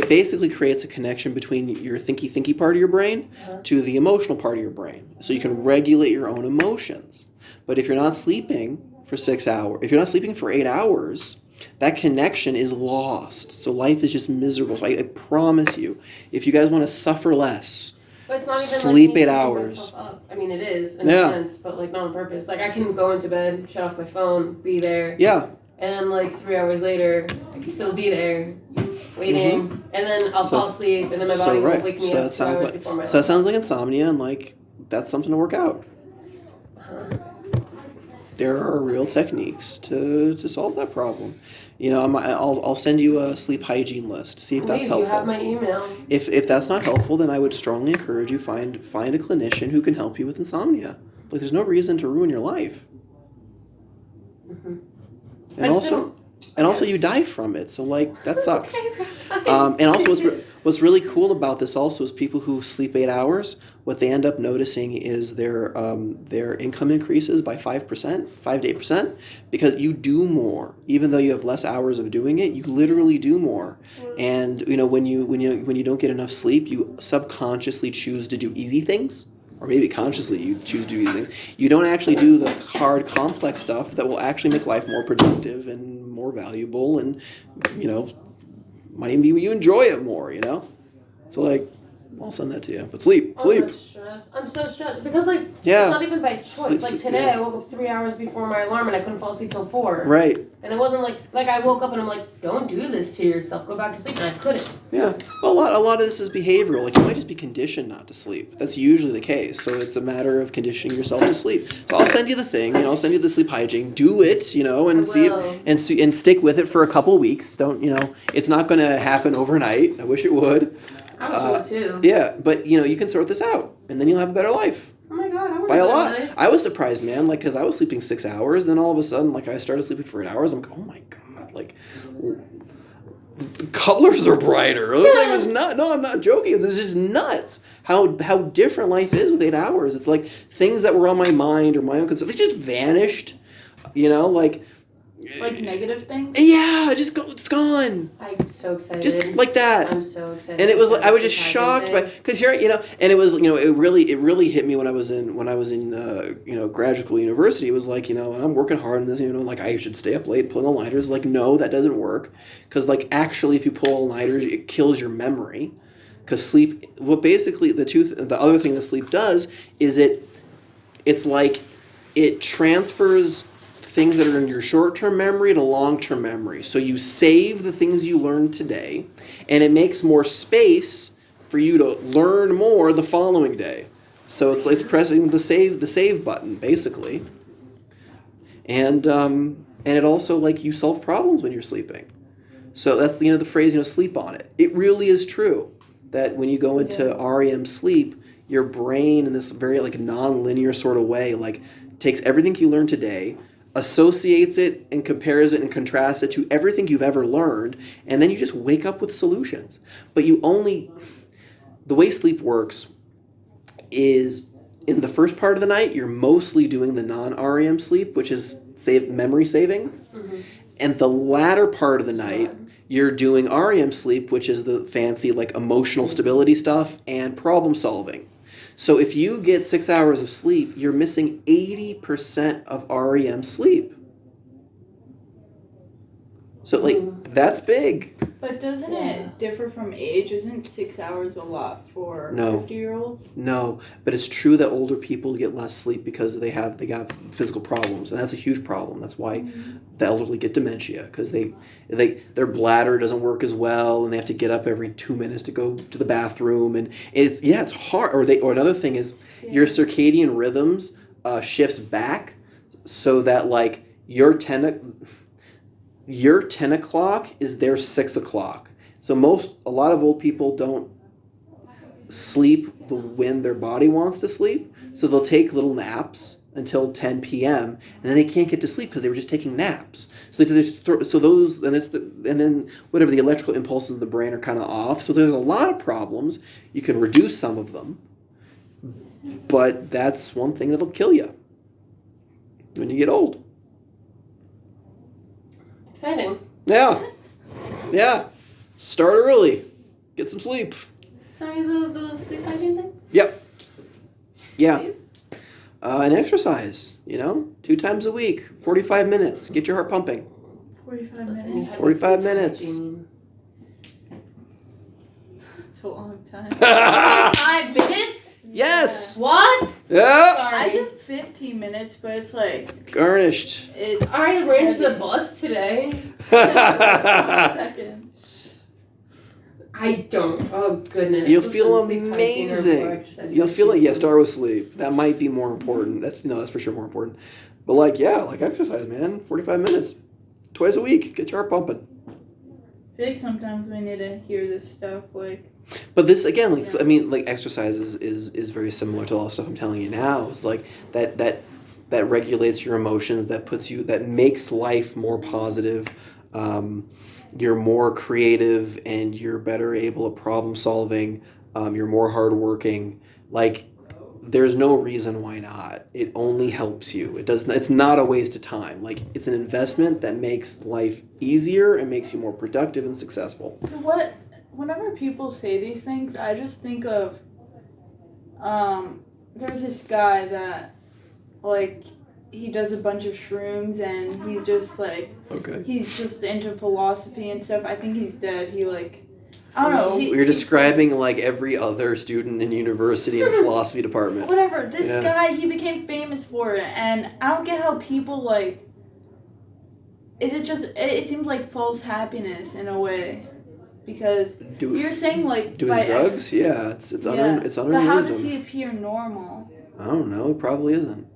basically creates a connection between your thinky part of your brain to the emotional part of your brain. So you can regulate your own emotions. But if you're not sleeping for 6 hours, if you're not sleeping for 8 hours, that connection is lost. So life is just miserable. So I promise you, if you guys want to suffer less, but it's not even sleep like 8 hours. I mean, it is in a sense, but like not on purpose. Like I can go into bed, shut off my phone, be there. Yeah. And like 3 hours later, I can still be there, waiting, and then I'll fall asleep, and then my body will wake me up 2 hours before my alarm. So that sounds like insomnia, and like that's something to work out. There are real techniques to solve that problem. I'll send you a sleep hygiene list. See if that's helpful. You have my email. If that's not helpful, then I would strongly encourage you find a clinician who can help you with insomnia. Like there's no reason to ruin your life. Mm-hmm. And also you die from it, so like that sucks. And also what's really cool about this also is people who sleep 8 hours, what they end up noticing is their income increases by 5% to 8%, because you do more. Even though you have less hours of doing it, you literally do more. And when you don't get enough sleep, you subconsciously choose to do easy things. Or maybe consciously you choose to do these things. You don't actually do the hard, complex stuff that will actually make life more productive and more valuable, and might even be you enjoy it more. So like, I'll send that to you. But sleep. I'm so stressed because it's not even by choice. Like today, I woke up 3 hours before my alarm and I couldn't fall asleep till 4. Right. And it wasn't like I woke up and I'm like, don't do this to yourself. Go back to sleep, and I couldn't. Yeah. Well, a lot of this is behavioral. Like you might just be conditioned not to sleep. That's usually the case. So it's a matter of conditioning yourself to sleep. So I'll send you the thing. I'll send you the sleep hygiene. Do it. And see it, and stick with it for a couple weeks. Don't it's not going to happen overnight. I wish it would. I wish it would too. Yeah, but you can sort this out, and then you'll have a better life. Oh my God, I want by a lot. I was surprised, man. Like, because I was sleeping 6 hours, then all of a sudden, like, I started sleeping for 8 hours. I'm like, oh my God, like, the colors are brighter. It was not. No, I'm not joking. It's just nuts how different life is with 8 hours. It's like things that were on my mind or my own concerns, they just vanished. Like negative things? Yeah, it's gone. I'm so excited. Just like that. I'm so excited. And it was like I was just shocked because here, and it was, it really hit me when I was in graduate school, university. It was like, I'm working hard on this, like I should stay up late pulling all-nighters. Like, no, that doesn't work, because like actually if you pull all-nighters, it kills your memory. Because sleep, what basically the other thing that sleep does is it's like it transfers things that are in your short-term memory to long-term memory. So you save the things you learned today, and it makes more space for you to learn more the following day. So it's pressing the save button basically, and it also, like, you solve problems when you're sleeping. So that's the phrase, sleep on it. It really is true that when you go into REM sleep, your brain in this very like non-linear sort of way like takes everything you learned today, associates it and compares it and contrasts it to everything you've ever learned, and then you just wake up with solutions. But the way sleep works is in the first part of the night, you're mostly doing the non-REM sleep, which is memory saving. Mm-hmm. And the latter part of the night, you're doing REM sleep, which is the fancy like emotional stability stuff and problem solving. So if you get 6 hours of sleep, you're missing 80% of REM sleep. So like that's big. But doesn't it differ from age? Isn't 6 hours a lot for 50-year-olds? No, but it's true that older people get less sleep because they got physical problems, and that's a huge problem. That's why the elderly get dementia, because their bladder doesn't work as well, and they have to get up every 2 minutes to go to the bathroom, and it's hard. Or another thing is your circadian rhythms shifts back, so that like your 10 o'clock is their 6 o'clock. So a lot of old people don't sleep when their body wants to sleep. So they'll take little naps until 10 p.m. and then they can't get to sleep because they were just taking naps. So they just and then whatever, the electrical impulses in the brain are kind of off. So there's a lot of problems. You can reduce some of them, but that's one thing that'll kill you when you get old. Exciting. Yeah. Start early. Get some sleep. Sorry, the sleep hygiene thing? Yep. Yeah. Please? And exercise, 2 times a week, 45 minutes. Get your heart pumping. 45 minutes? 45 minutes. That's a long time. 5 minutes? Yes. What? Yeah. Sorry. I did 15 minutes, but it's like... Garnished. It's... I ran to the bus today. Second. I don't. Oh, goodness. You'll feel amazing. You'll feel like, start with sleep. That might be more important. That's for sure more important. But exercise, man. 45 minutes. Twice a week. Get your heart pumping. I feel like sometimes we need to hear this stuff, But this, again, exercise is very similar to all the stuff I'm telling you now. It's like that regulates your emotions, that makes life more positive. You're more creative and you're better able at problem solving. You're more hardworking. There's no reason why not. It only helps you. It's not a waste of time. It's an investment that makes life easier and makes you more productive and successful. So whenever people say these things, I just think of, there's this guy that, he does a bunch of shrooms and he's just he's just into philosophy and stuff. I think he's dead. I don't know. You're describing every other student in university in the philosophy department. Whatever. This guy, he became famous for it, and I don't get how people it seems like false happiness in a way. Because you're saying doing drugs? It's under wisdom. But how does he appear normal? I don't know. It probably isn't.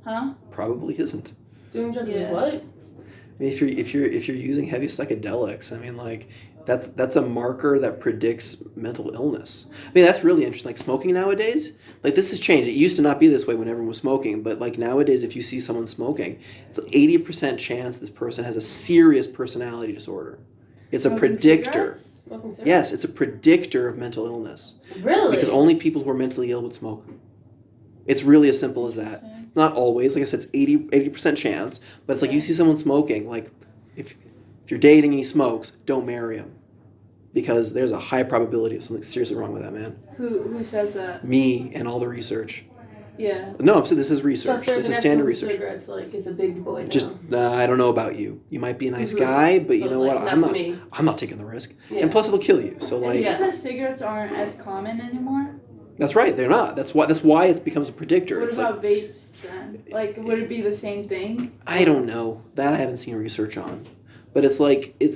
Huh? Probably isn't. Doing drugs is what? I mean, if you're using heavy psychedelics, that's a marker that predicts mental illness. I mean, that's really interesting. Smoking nowadays, this has changed. It used to not be this way when everyone was smoking, but nowadays, if you see someone smoking, it's 80% chance this person has a serious personality disorder. It's a predictor. Yes, it's a predictor of mental illness. Really? Because only people who are mentally ill would smoke. It's really as simple as that. It's not always. Like I said, it's 80% chance. But it's you see someone smoking, if you're dating and he smokes, don't marry him. Because there's a high probability of something seriously wrong with that man. Who says that? Me and all the research. Yeah. No, I'm saying this is research. So this is standard research. Cigarettes, is a big boy now. I don't know about you. You might be a nice guy, but you know what? I'm not taking the risk. Yeah. And plus, it'll kill you. So because cigarettes aren't as common anymore. That's right. They're not. That's why it becomes a predictor. What about vapes then? Would it be the same thing? I don't know. That I haven't seen research on. But it's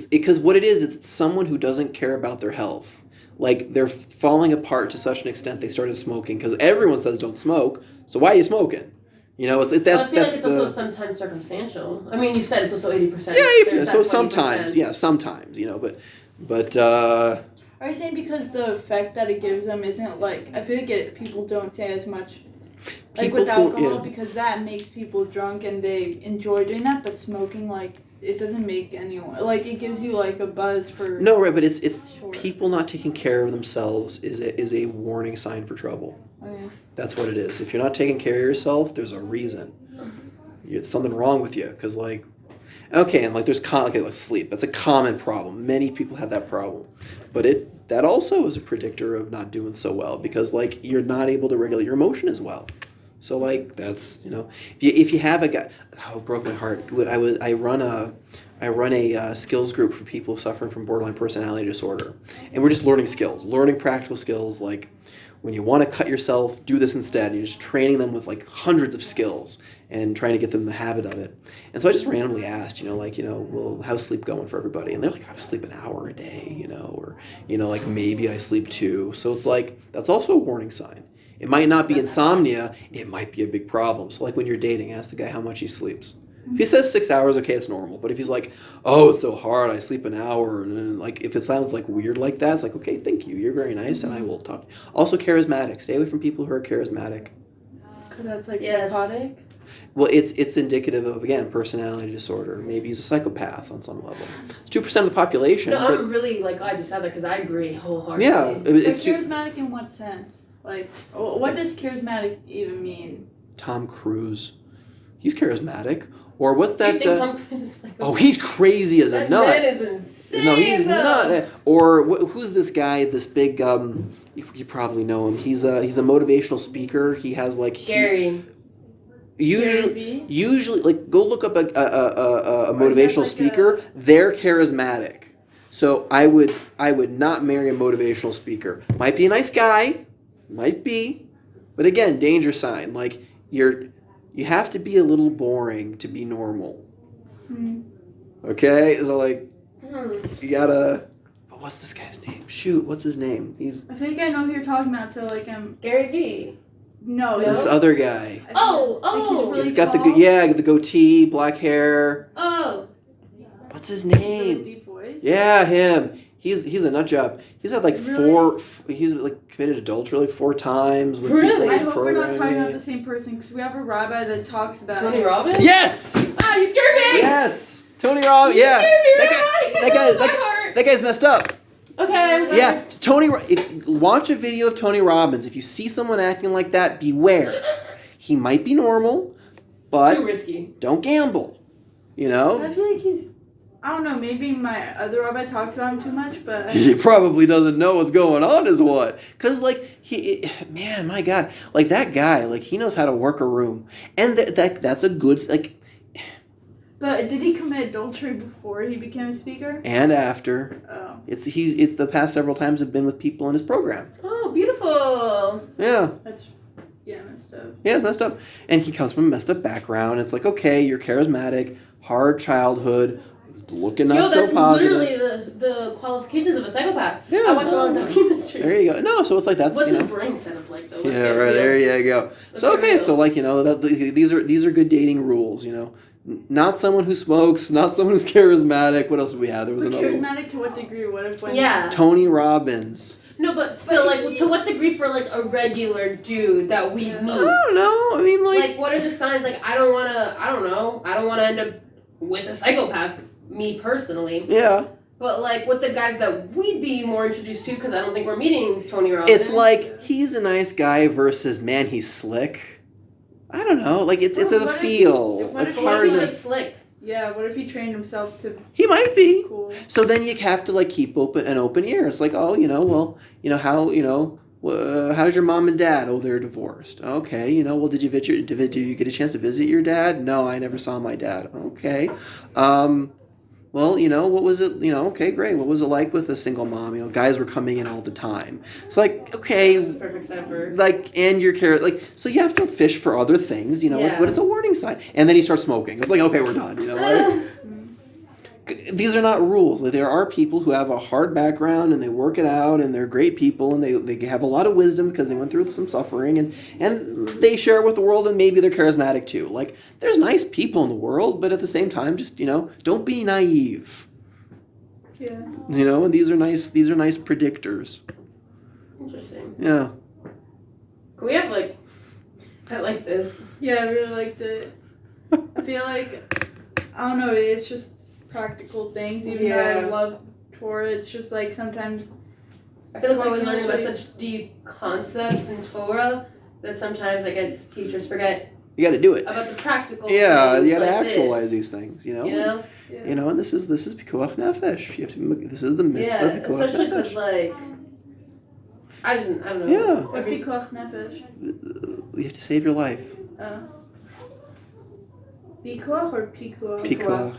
because what it is, it's someone who doesn't care about their health. They're falling apart to such an extent they started smoking because everyone says don't smoke. So why are you smoking? I feel like it's also sometimes circumstantial. I mean, you said it's also 80%. Yeah, 80%. So sometimes, but. Are you saying because the effect that it gives them isn't I feel like people don't say as much with alcohol because that makes people drunk and they enjoy doing that, but smoking it doesn't make anyone it gives you a buzz for. No, right, but it's people not taking care of themselves is a warning sign for trouble. Oh, yeah. That's what it is. If you're not taking care of yourself, there's a reason. It's something wrong with you because Okay, and like there's like sleep. That's a common problem. Many people have that problem, but that also is a predictor of not doing so well because like you're not able to regulate your emotion as well. So like that's if you have a guy, it broke my heart. I run a skills group for people suffering from borderline personality disorder, and we're just learning practical skills like when you want to cut yourself, do this instead. You're just training them with like hundreds of skills and trying to get them in the habit of it. And so I just randomly asked, well, how's sleep going for everybody? And they're like, I sleep an hour a day, or like maybe I sleep 2. So it's like that's also a warning sign. It might not be insomnia. It might be a big problem. So like when you're dating, ask the guy how much he sleeps. If he says 6 hours, okay, it's normal. But if he's like, oh, it's so hard, I sleep an hour, and like if it sounds like weird like that, it's like, okay, thank you, you're very nice, and I will talk. Also, charismatic. Stay away from people who are charismatic. Because that's like psychotic? Well, it's indicative of, again, personality disorder. Maybe he's a psychopath on some level. It's 2% of the population. No, I'm really glad you said that because I agree wholeheartedly. Yeah. It's charismatic in what sense? Like, what does charismatic even mean? Tom Cruise. He's charismatic. Or what's that? Tom Cruise is he's crazy as a nut. That man is insane. No, he's not. Or who's this guy? This big. You probably know him. He's a motivational speaker. He has like Gary. Usually, like go look up a motivational speaker. They're charismatic. So I would not marry a motivational speaker. Might be a nice guy, might be, but again, danger sign. Like you have to be a little boring to be normal. Okay? So like you gotta but what's this guy's name? Shoot, what's his name? I think I know who you're talking about, so like Gary V. No. This other guy. He's got the goatee, black hair. Oh. What's his name? Really deep voice? Yeah, him. He's a nut job. He's had like he's like committed adultery like 4 times with people. I hope we're not talking about the same person because we have a rabbi that talks about Tony Robbins? Yes! Ah, you scared me! Yes! Tony Robbins, yeah. That guy's messed up. Okay. Yeah, watch a video of Tony Robbins. If you see someone acting like that, beware. He might be normal, but too risky. Don't gamble. I feel like I don't know, maybe my other rabbi talks about him too much, but he probably doesn't know what's going on is what. Because, like, my God, like, that guy, like, he knows how to work a room. And that's a good, like... But did he commit adultery before he became a speaker? And after. Oh. It's the past several times have been with people in his program. Oh, beautiful. Yeah. That's... Yeah, messed up. Yeah, messed up. And he comes from a messed up background. It's like, okay, you're charismatic, hard childhood... Looking not so positive. Literally the qualifications of a psychopath. Yeah, I watch a lot of documentaries. There you go. No, so it's like that's what's his brain set up like though? Yeah, right. There you go. So okay, so like these are good dating rules. Not someone who smokes, not someone who's charismatic. What else do we have? There was another. Charismatic to what degree? What if Tony Robbins. No, but still, like, to what degree for, like, a regular dude that we meet? I don't know. I mean, like... Like, what are the signs? Like, I don't want to end up with a psychopath, me personally. Yeah. But, like, with the guys that we'd be more introduced to, because I don't think we're meeting Tony Robbins. It's like, he's a nice guy versus, man, he's slick. I don't know. Like, it's a feel. It's hard to... He's just slick. Yeah, what if he trained himself to... He might be. Cool. So then you have to, like, keep an open ear. It's like, oh, how's your mom and dad? Oh, they're divorced. Okay, well, did you get a chance to visit your dad? No, I never saw my dad. Okay. Well, what was it, okay, great. What was it like with a single mom? Guys were coming in all the time. It's like, okay. That's the perfect setup for... Like, and your care, like, so you have to fish for other things, but it's a warning sign. And then he starts smoking. It's like, okay, we're done, These are not rules. There are people who have a hard background and they work it out and they're great people and they have a lot of wisdom because they went through some suffering and they share it with the world and maybe they're charismatic too. Like, there's nice people in the world, but at the same time, just, don't be naive. Yeah. And these are nice predictors. Interesting. Yeah. Can we have, like, I like this. Yeah, I really liked it. I feel like, I don't know, it's just practical things, even though I love Torah. It's just like sometimes I feel like we're always learning about such deep concepts in Torah that sometimes I guess teachers forget You got to do it. About the practical. Yeah, things you got to like actualize this. these things. You know. Yeah. You know, and this is pikuach nefesh. You have to. This is the mitzvah Yeah, pikuach especially because nefesh. like. I don't know. Yeah. What's pikuach nefesh? You have to save your life. Pikuach or pikuach? Pikuach.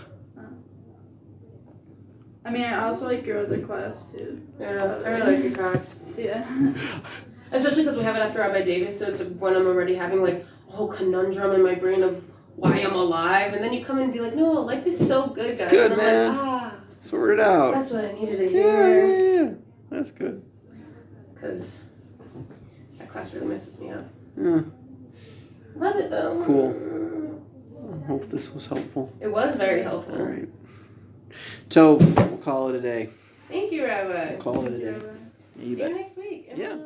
I mean, I also like your other class too. Yeah, I really like your class. Yeah. Especially because we have it after Rabbi Davis, so it's when I'm already having like a whole conundrum in my brain of why I'm alive, and then you come in and be like, no, life is so good, guys. It's good, and I'm man. like, Sort it out. that's what I needed to hear. Yeah. That's good. Because that class really messes me up. Yeah. Love it though. Cool. I hope this was helpful. It was very helpful. All right. So we'll call it a day. Thank you, Rabbi. We'll call it a day. See you next week. Yeah.